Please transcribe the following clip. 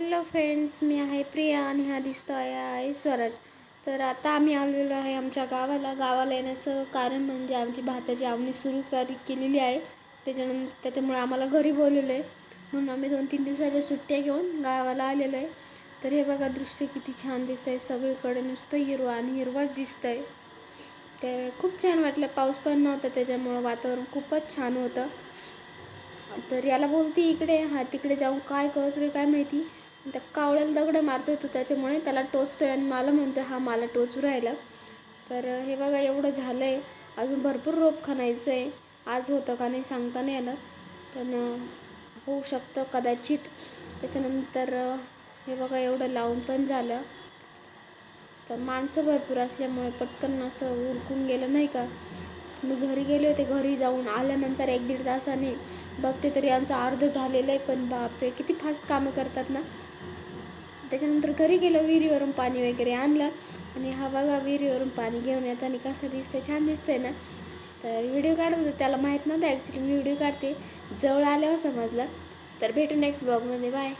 Hello friends, मी आहे प्रिया आणि हा दिसतो आहे स्वराज. तर आता आम्ही आलेलो आहे आमच्या गावाला येण्याचं कारण म्हणजे आमची भाताची आवणी सुरू केलेली आहे. त्याच्यामुळे आम्हाला घरी बोलवलं आहे, म्हणून आम्ही 2-3 दिवसाच्या सुट्ट्या घेऊन गावाला आलेलो आहे. तर हे बघा, दृश्य किती छान दिसतं आहे. सगळीकडे नुसतं हिरवा आणि हिरवाच दिसतं आहे. तर खूप छान वाटलं. पाऊस पण नव्हता, त्याच्यामुळं वातावरण खूपच छान होतं. तर याला बोलती इकडे, हा तिकडे जाऊन काय करतो रे काय माहिती. त्या कावळ्याला दगड मारतो तो, त्याच्यामुळे त्याला टोचतोय आणि मला म्हणतो हा मला टोचू राहिला. तर हे बघा, एवढं झालं आहे. अजून भरपूर रोप खणायचं आहे. आज होतं का नाही सांगता नाही येणार, पण होऊ शकतं कदाचित. त्याच्यानंतर हे बघा, एवढं लावून पण झालं. तर माणसं भरपूर असल्यामुळे पटकन असं उरकून गेलं नाही का. मी घरी गेले होते. घरी जाऊन आल्यानंतर 1-1.5 तासाने बघते तरी आमचं अर्ध झालेलं आहे. पण बापरे, किती फास्ट कामं करतात ना. त्याच्यानंतर घरी गेलो, विहिरीवरून पाणी वगैरे आणलं आणि हा बघा, विहिरीवरून पाणी घेऊन येताना कसं दिसतंय, छान दिसतंय ना. तर व्हिडिओ काढत होते, त्याला माहीत नव्हतं ॲक्च्युली मी व्हिडिओ काढते. जवळ आल्यावर समजलं. तर भेटू नेक्स्ट ब्लॉगमध्ये. बाय.